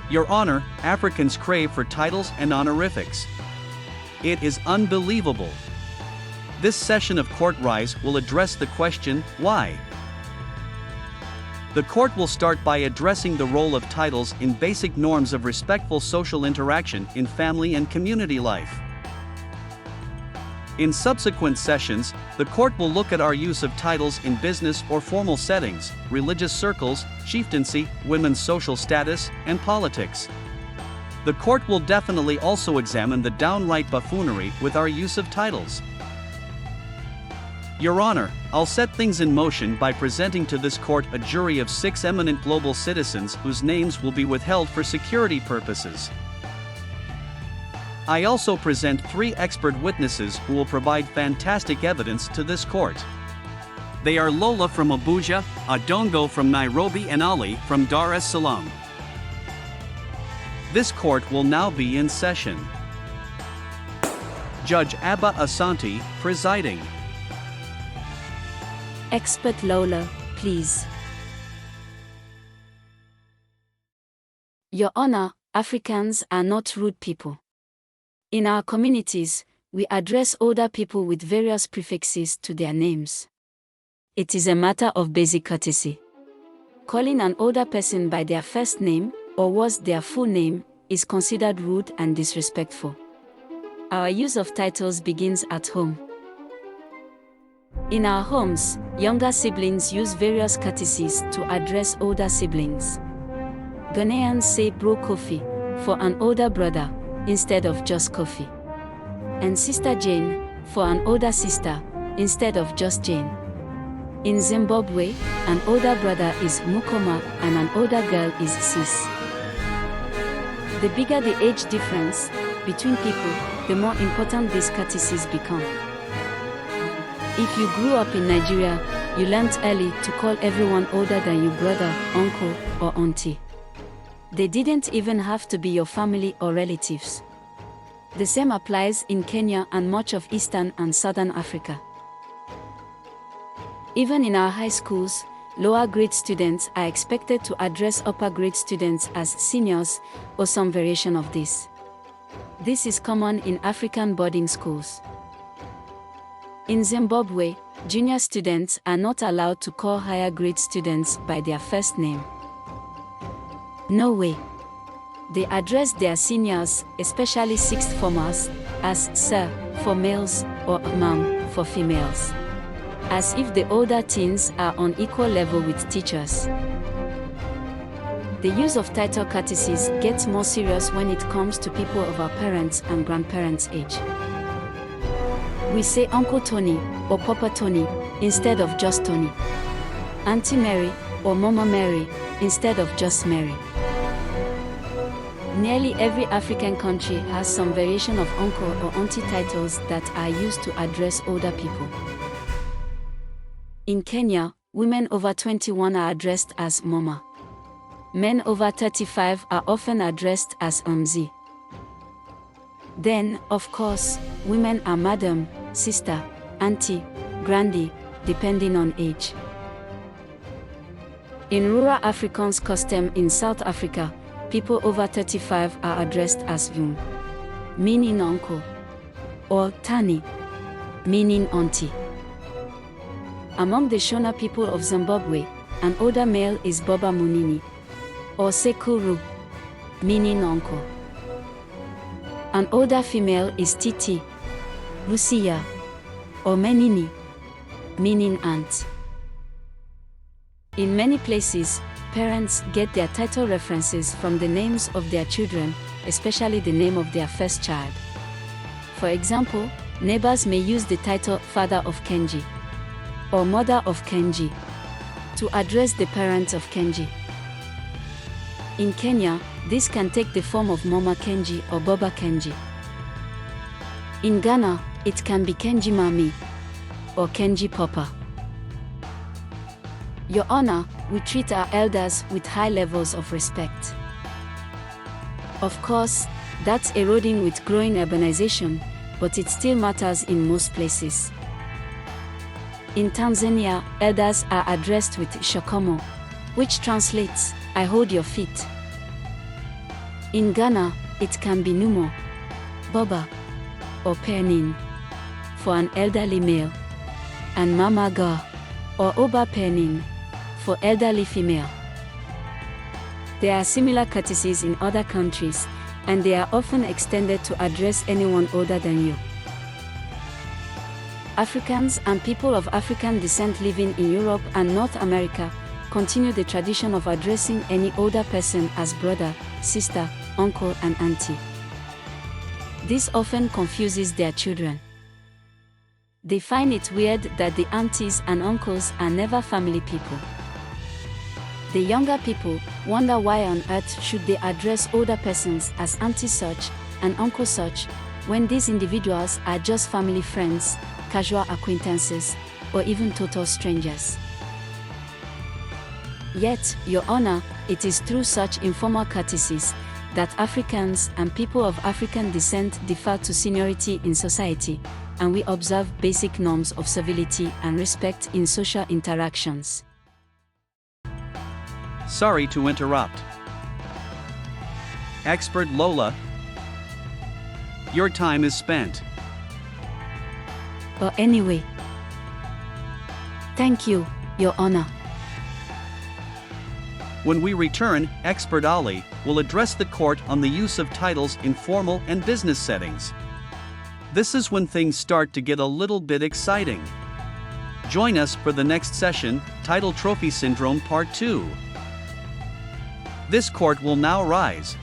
Your Honor, Africans crave for titles and honorifics. It is unbelievable. This session of Court Rise will address the question, why? The court will start by addressing the role of titles in basic norms of respectful social interaction in family and community life. In subsequent sessions, the court will look at our use of titles in business or formal settings, religious circles, chieftaincy, women's social status, and politics. The court will definitely also examine the downright buffoonery with our use of titles. Your Honor, I'll set things in motion by presenting to this court a jury of 6 eminent global citizens whose names will be withheld for security purposes. I also present 3 expert witnesses who will provide fantastic evidence to this court. They are Lola from Abuja, Adongo from Nairobi, and Ali from Dar es Salaam. This court will now be in session. Judge Abba Asante, presiding. Expert Lola, please. Your Honor, Africans are not rude people. In our communities, we address older people with various prefixes to their names. It is a matter of basic courtesy. Calling an older person by their first name, or worse their full name, is considered rude and disrespectful. Our use of titles begins at home. In our homes, younger siblings use various courtesies to address older siblings. Ghanaians say bro Kofi for an older brother instead of just Kofi, and Sister Jane for an older sister instead of just Jane. In Zimbabwe, an older brother is Mukoma and an older girl is Sis. The bigger the age difference between people, the more important these courtesies become. If you grew up in Nigeria, you learned early to call everyone older than you brother, uncle, or auntie. They didn't even have to be your family or relatives. The same applies in Kenya and much of Eastern and Southern Africa. Even in our high schools, lower grade students are expected to address upper grade students as seniors or some variation of this. This is common in African boarding schools. In Zimbabwe, junior students are not allowed to call higher grade students by their first name. No way. They address their seniors, especially sixth formers, as sir for males or ma'am for females, as if the older teens are on equal level with teachers. The use of title courtesies gets more serious when it comes to people of our parents' and grandparents' age. We say Uncle Tony or Papa Tony instead of just Tony, Auntie Mary or Mama Mary instead of just Mary. Nearly every African country has some variation of uncle or auntie titles that are used to address older people. In Kenya, women over 21 are addressed as Mama. Men over 35 are often addressed as Mzee. Then, of course, women are Madam, Sister, Auntie, Grandy, depending on age. In rural Afrikaans custom in South Africa, people over 35 are addressed as Vum, meaning uncle, or Tani, meaning auntie. Among the Shona people of Zimbabwe, an older male is Baba Munini, or Sekuru, meaning uncle. An older female is Titi, Lucia, or Menini, meaning aunt. In many places, parents get their title references from the names of their children, especially the name of their first child. For example, neighbors may use the title Father of Kenji or Mother of Kenji to address the parents of Kenji. In Kenya, this can take the form of Mama Kenji or Baba Kenji. In Ghana, it can be Kenji Mami or Kenji Papa. Your Honor, we treat our elders with high levels of respect. Of course, that's eroding with growing urbanization, but it still matters in most places. In Tanzania, elders are addressed with shokomo, which translates, I hold your feet. In Ghana, it can be Numo, Boba, or Penin for an elderly male, and Mama Ga or Oba Penin for elderly female. There are similar courtesies in other countries, and they are often extended to address anyone older than you. Africans and people of African descent living in Europe and North America continue the tradition of addressing any older person as brother, sister, uncle, and auntie. This often confuses their children. They find it weird that the aunties and uncles are never family people. The younger people wonder why on earth should they address older persons as auntie such and uncle such, when these individuals are just family friends, casual acquaintances, or even total strangers. Yet, Your Honor, it is through such informal courtesies that Africans and people of African descent defer to seniority in society, and we observe basic norms of civility and respect in social interactions. Sorry to interrupt. Expert Lola, your time is spent. But anyway, thank you, Your Honor. When we return, Expert Ali will address the court on the use of titles in formal and business settings. This is when things start to get a little bit exciting. Join us for the next session, Title Trophy Syndrome Part 2. This court will now rise.